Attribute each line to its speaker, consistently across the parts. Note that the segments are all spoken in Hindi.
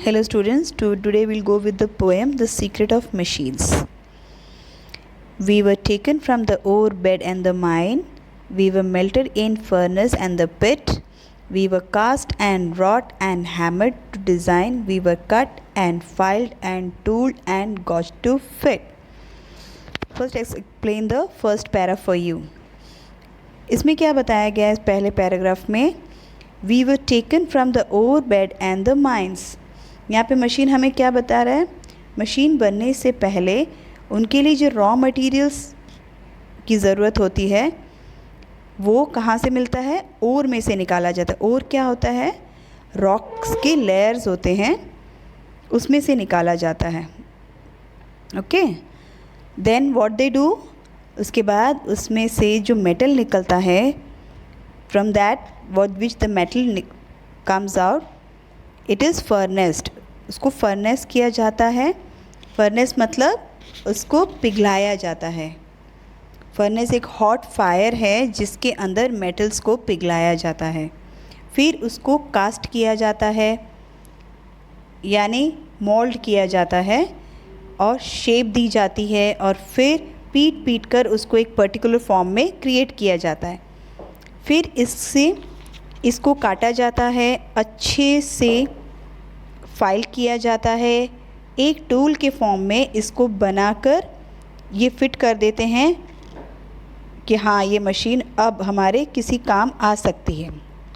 Speaker 1: Hello students, today we'll go with the poem The Secret of Machines. We were taken from the ore bed and the mine. We were melted in furnace and the pit. We were cast and wrought and hammered to design. We were cut and filed and tooled and got to fit. First let's explain the first para for you. इसमें क्या बताया गया है इस पहले पैराग्राफ में? We were taken from the ore bed and the mines. यहाँ पे मशीन हमें क्या बता रहा है? मशीन बनने से पहले उनके लिए जो रॉ मटेरियल्स की ज़रूरत होती है वो कहाँ से मिलता है? ओर में से निकाला जाता है. ओर क्या होता है? रॉक्स के लेयर्स होते हैं, उसमें से निकाला जाता है. Okay, then what they do, उसके बाद उसमें से जो मेटल निकलता है, from that what which the metal comes out, it is furnaced. उसको फर्नेस किया जाता है. फर्नेस मतलब उसको पिघलाया जाता है. फर्नेस एक हॉट फायर है जिसके अंदर मेटल्स को पिघलाया जाता है. फिर उसको कास्ट किया जाता है, यानी मोल्ड किया जाता है और शेप दी जाती है और फिर पीट कर उसको एक पर्टिकुलर फॉर्म में क्रिएट किया जाता है. फिर इसको काटा जाता है, अच्छे से फाइल किया जाता है, एक टूल के फॉर्म में इसको बनाकर ये फिट कर देते हैं कि हाँ ये मशीन अब हमारे किसी काम आ सकती है.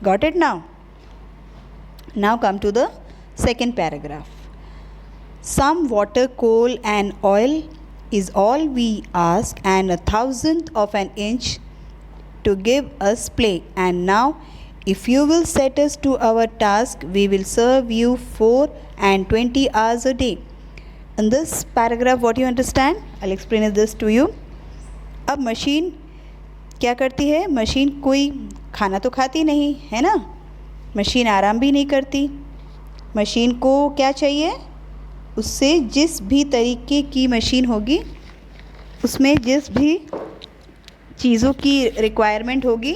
Speaker 1: Got it now? Now come to the second paragraph. Some water, coal and oil is all we ask, and 1/1000th of an inch to give us play. And now if you will set us to our task, we will serve you 4 and 20 hours a day. In this paragraph what you understand? I'll explain this to you. अब मशीन क्या करती है? मशीन कोई खाना तो खाती नहीं है ना, मशीन आराम भी नहीं करती. मशीन को क्या चाहिए? उससे जिस भी तरीके की मशीन होगी, उसमें जिस भी चीज़ों की रिक्वायरमेंट होगी,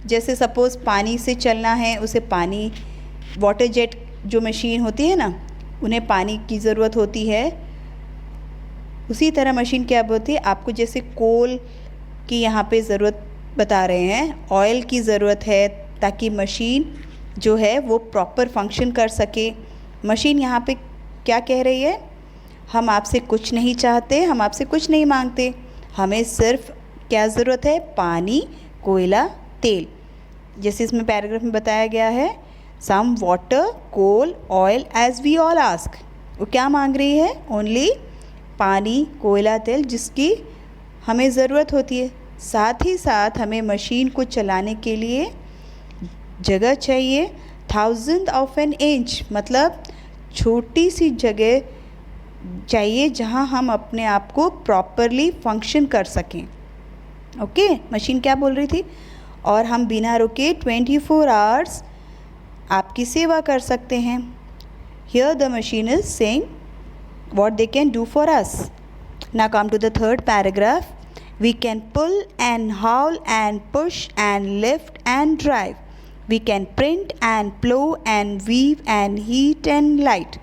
Speaker 1: जैसे सपोज़ पानी से चलना है, उसे पानी, वाटर जेट जो मशीन होती है ना, उन्हें पानी की ज़रूरत होती है. उसी तरह मशीन क्या होती है? आपको जैसे कोल की यहाँ पे ज़रूरत बता रहे हैं, ऑयल की ज़रूरत है ताकि मशीन जो है वो प्रॉपर फंक्शन कर सके. मशीन यहाँ पे क्या कह रही है? हम आपसे कुछ नहीं चाहते, हम आपसे कुछ नहीं मांगते, हमें सिर्फ क्या ज़रूरत है? पानी, कोयला, तेल. जैसे इसमें पैराग्राफ में बताया गया है, some water, coal, oil as we all ask. वो क्या मांग रही है? ओनली पानी, कोयला, तेल, जिसकी हमें ज़रूरत होती है. साथ ही साथ हमें मशीन को चलाने के लिए जगह चाहिए. 1/1000th of an inch मतलब छोटी सी जगह चाहिए जहां हम अपने आप को प्रॉपरली फंक्शन कर सकें. ओके, मशीन क्या बोल रही थी? और हम बिना रुके 24 आवर्स आपकी सेवा कर सकते हैं. Here the machine is saying what they can do for us. Now come to the third paragraph. We can pull and haul and push and lift and drive. We can print and plow and weave and heat and light.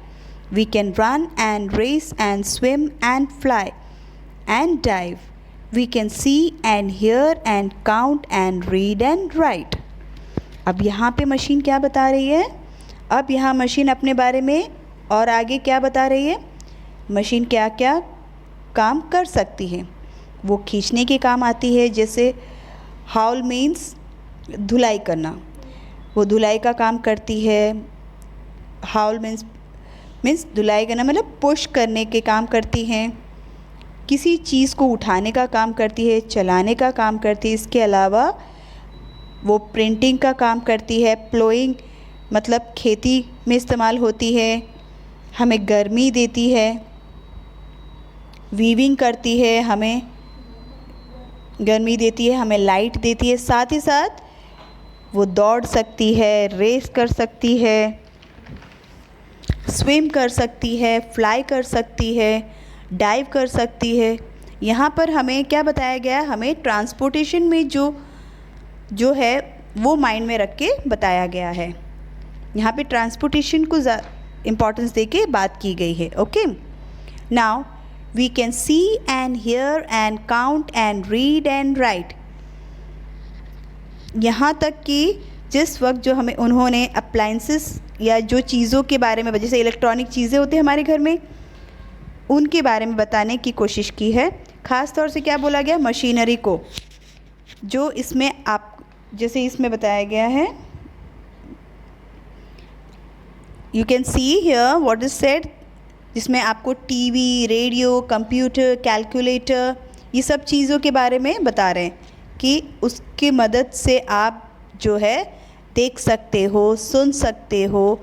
Speaker 1: We can run and race and swim and fly and dive. We can see and hear and count and read and write. अब यहाँ पे मशीन क्या बता रही है? अब यहाँ मशीन अपने बारे में और आगे क्या बता रही है? मशीन क्या क्या काम कर सकती है. वो खींचने के काम आती है, जैसे हाउल मीन्स धुलाई करना, वो धुलाई का काम करती है. हाउल मीन्स धुलाई करना मतलब पुश करने के काम करती हैं. किसी चीज़ को उठाने का काम करती है, चलाने का काम करती है. इसके अलावा वो प्रिंटिंग का काम करती है. प्लोइंग मतलब खेती में इस्तेमाल होती है, हमें गर्मी देती है. वीविंग करती है, हमें गर्मी देती है, हमें लाइट देती है. साथ ही साथ वो दौड़ सकती है, रेस कर सकती है, स्विम कर सकती है, फ्लाई कर सकती है, डाइव कर सकती है. यहाँ पर हमें क्या बताया गया है? हमें ट्रांसपोर्टेशन में जो है वो माइंड में रख के बताया गया है. यहाँ पे ट्रांसपोर्टेशन को इम्पोर्टेंस दे के बात की गई है. Okay, now we can see and hear and count and read and write. यहाँ तक कि जिस वक्त जो हमें उन्होंने अप्लाइंसेस या जो चीज़ों के बारे में, जैसे इलेक्ट्रॉनिक चीज़ें होती हैं हमारे घर में, उनके बारे में बताने की कोशिश की है. ख़ास तौर से क्या बोला गया, मशीनरी को, जो इसमें आप जैसे इसमें बताया गया है. You can see here what is said, जिसमें आपको टीवी, रेडियो, कंप्यूटर, कैलकुलेटर, ये सब चीज़ों के बारे में बता रहे हैं कि उसकी मदद से आप जो है देख सकते हो, सुन सकते हो,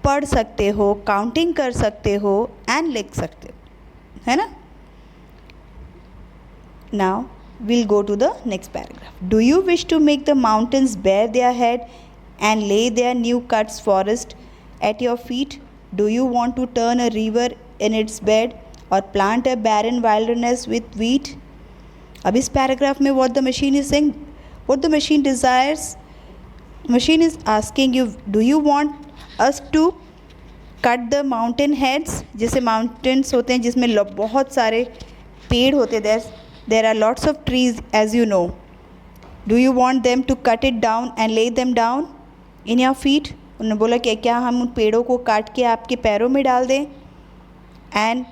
Speaker 1: पढ़ सकते हो, काउंटिंग कर सकते हो एंड लिख सकते हो, है ना. Now we'll go to the next paragraph. Do you wish to make the mountains bare their head and lay their new cuts forest at your feet? Do you want to turn a river in its bed or plant a barren wilderness with wheat? अब इस paragraph में what the machine is saying, what the machine desires, machine is asking you, do you want us to cut the mountain heads? जैसे mountains होते हैं जिसमें बहुत सारे पेड़ होते हैं, there are lots of trees as you know. Do you want them to cut it down and lay them down in your feet? उन्होंने बोला कि क्या हम उन पेड़ों को काट के आपके पैरों में डाल दें, एंड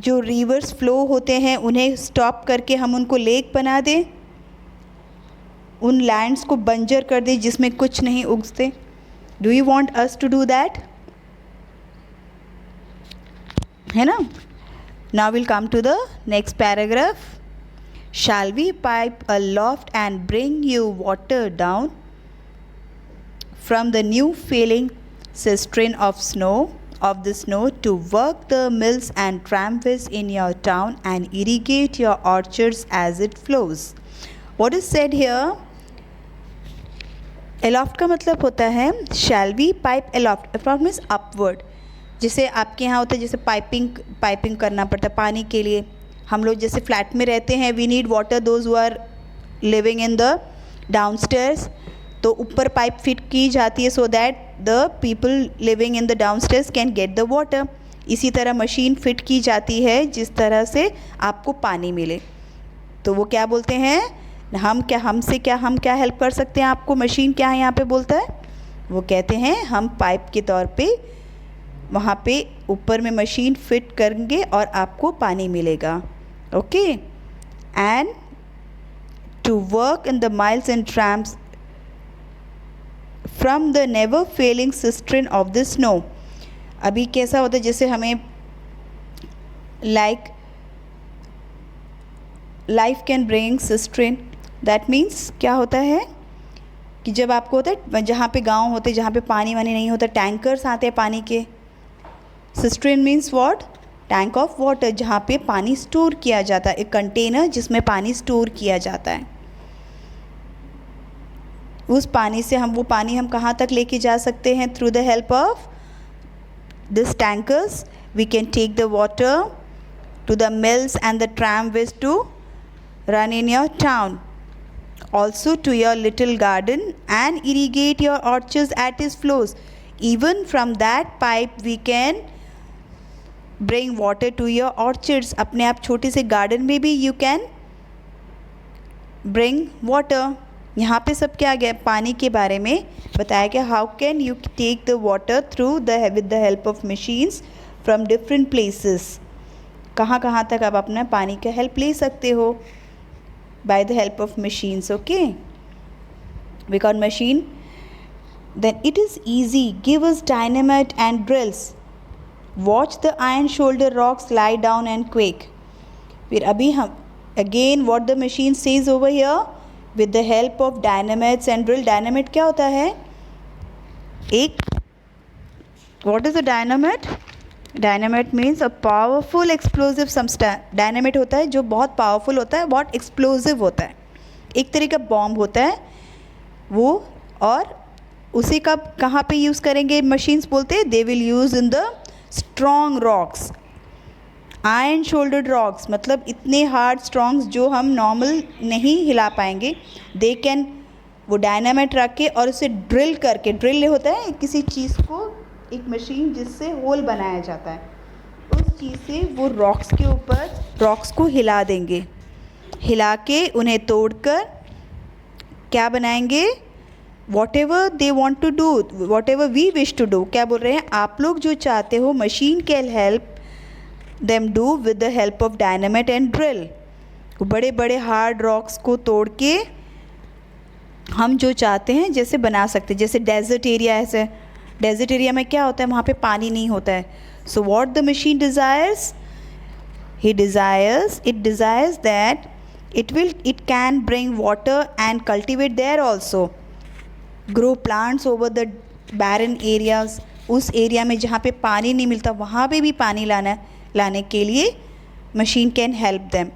Speaker 1: जो रिवर्स फ्लो होते हैं उन्हें स्टॉप करके हम उनको लेक बना दें, उन लैंड्स को बंजर कर दें जिसमें कुछ नहीं उगते. Do you want us to do that, है ना. Now will come to the next paragraph. Shall we pipe a loft and bring you water down from the new filling cistern of the snow to work the mills and tramways in your town and irrigate your orchards as it flows? What is said here? Aloft का मतलब होता है shall we pipe aloft. Aloft means upward. जैसे आपके यहाँ होता है जैसे पाइपिंग करना पड़ता है पानी के लिए. हम लोग जैसे फ्लैट में रहते हैं, we need water, those who are living in the downstairs, तो ऊपर पाइप फिट की जाती है so that the people living in the downstairs can get the water. इसी तरह मशीन फिट की जाती है जिस तरह से आपको पानी मिले. तो वो क्या बोलते हैं, हम क्या हेल्प कर सकते हैं आपको, मशीन क्या है यहाँ पे बोलता है, वो कहते हैं हम पाइप के तौर पे वहाँ पे ऊपर में मशीन फिट करेंगे और आपको पानी मिलेगा. Okay, and to work in the mills and trams from the never failing cistern of the snow. अभी कैसा होता है जैसे हमें life can bring cistern, that means क्या होता है कि जब आपको होता है जहाँ पे गांव होते हैं जहाँ पे पानी वानी नहीं होता, टैंकर्स आते हैं पानी के. Cistern means what, tank of water, जहाँ पे पानी स्टोर किया जाता है, एक कंटेनर जिसमें पानी स्टोर किया जाता है. उस पानी से वो पानी हम कहाँ तक लेके जा सकते हैं, through the help of this tankers we can take the water to the mills and the tramways to run in your town, also to your little garden and irrigate your orchards at its flows. Even from that pipe we can bring water to your orchards. अपने आप छोटे से गार्डन में भी you can bring water. यहाँ पे सब क्या आ गया, पानी के बारे में बताया गया. How can you take the water through with the help of machines from different places. कहाँ तक आप अपना पानी का हेल्प ले सकते हो by the help of machines. Okay, because machine, then it is easy. Give us dynamite and drills. Watch the iron shoulder rocks lie down and quake. फिर अभी हम again what the machine says over here, with the help of dynamites and drill. dynamite क्या होता है, एक what is a dynamite? Dynamite means a powerful explosive substance. Dynamite होता है जो बहुत पावरफुल होता है, बहुत एक्सप्लोजिव होता है, एक तरह का बॉम्ब होता है वो. और उसी का कहाँ पे यूज़ करेंगे मशीन्स बोलते हैं, they will use in the strong rocks. Iron shouldered rocks मतलब इतने हार्ड स्ट्रॉन्ग्स जो हम नॉर्मल नहीं हिला पाएंगे. दे कैन वो डायनामाइट रख के और उसे ड्रिल करके, ड्रिल होता है किसी चीज़ को एक मशीन जिससे होल बनाया जाता है, उस चीज़ से वो रॉक्स के ऊपर रॉक्स को हिला देंगे, हिला के उन्हें तोड़कर क्या बनाएंगे, whatever they want to do, whatever we wish to do. क्या बोल रहे हैं, आप लोग जो चाहते हो machine can help them do with the help of dynamite and drill. बड़े बड़े हार्ड रॉक्स को तोड़ के हम जो चाहते हैं जैसे बना सकते हैं। जैसे डेजर्ट एरिया, ऐसे डेजर्ट एरिया में क्या होता है, वहाँ पे पानी नहीं होता है। So what the machine desires, it desires that it can bring water and cultivate there also, grow plants over the barren areas। उस एरिया में जहाँ पे पानी नहीं मिलता वहाँ पे भी पानी लाने के लिए machine can help them.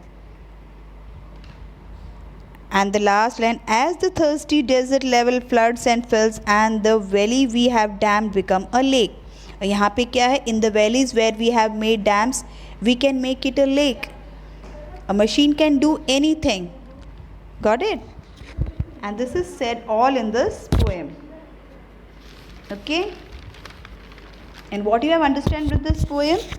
Speaker 1: And the last line, as the thirsty desert level floods and fills and the valley we have dammed become a lake। यहाँ पे क्या है, in the valleys where we have made dams we can make it a lake। A machine can do anything, got it? And this is said all in this poem, okay? And what you have understand with this poem,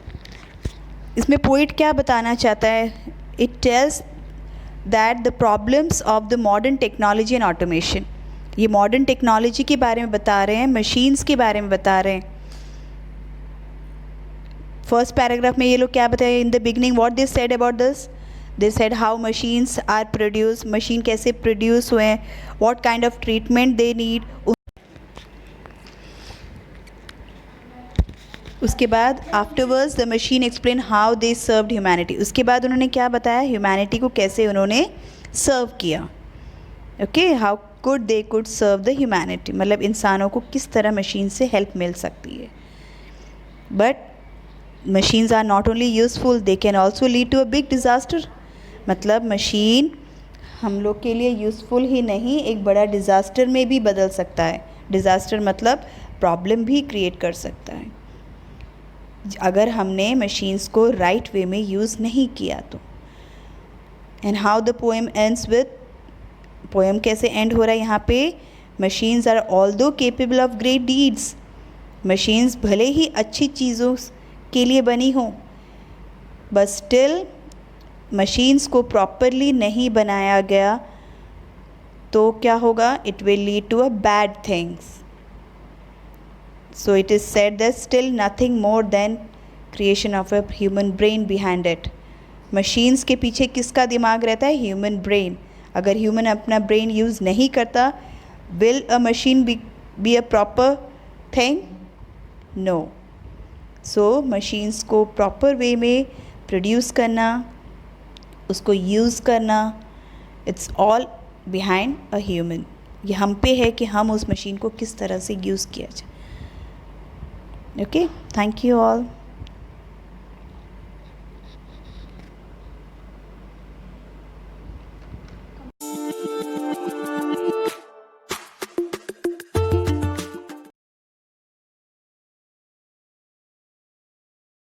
Speaker 1: इसमें poet क्या बताना चाहता है, it tells that the problems of the modern technology and automation। ये modern technology के बारे में बता रहे हैं, machines के बारे में बता रहे हैं। फर्स्ट पैराग्राफ में ये लोग क्या बताया, in the beginning what they said about this, they said how machines are produce, machine कैसे प्रोड्यूस हुए हैं, what kind of treatment they need. उसके बाद afterwards the machine explain how they served humanity. उसके बाद उन्होंने क्या बताया, ह्यूमैनिटी को कैसे उन्होंने सर्व किया, okay, how could they could serve the humanity, मतलब इंसानों को किस तरह मशीन से हेल्प मिल सकती है। But machines are not only useful, they can also lead to a big disaster। मतलब मशीन हम लोग के लिए यूज़फुल ही नहीं, एक बड़ा डिज़ास्टर में भी बदल सकता है। डिज़ास्टर मतलब प्रॉब्लम भी क्रिएट कर सकता है अगर हमने मशीन्स को राइट वे में यूज़ नहीं किया तो। And how the poem ends with, poem कैसे एंड हो रहा है यहाँ पे, machines are although capable of great deeds. Machines भले ही अच्छी चीज़ों के लिए बनी हो, बट स्टिल मशीन्स को प्रॉपरली नहीं बनाया गया तो क्या होगा, it will lead to a bad things. So it is said that still nothing more than creation of a human brain behind it. Machines के पीछे किसका दिमाग रहता है, ह्यूमन ब्रेन। अगर ह्यूमन अपना ब्रेन यूज़ नहीं करता, will a machine be a proper thing, no. So machines को प्रॉपर वे में प्रोड्यूस करना, उसको यूज़ करना, it's all behind a human. ये हम पे है कि हम उस मशीन को किस तरह से यूज़ किया जाए। Okay, thank you all.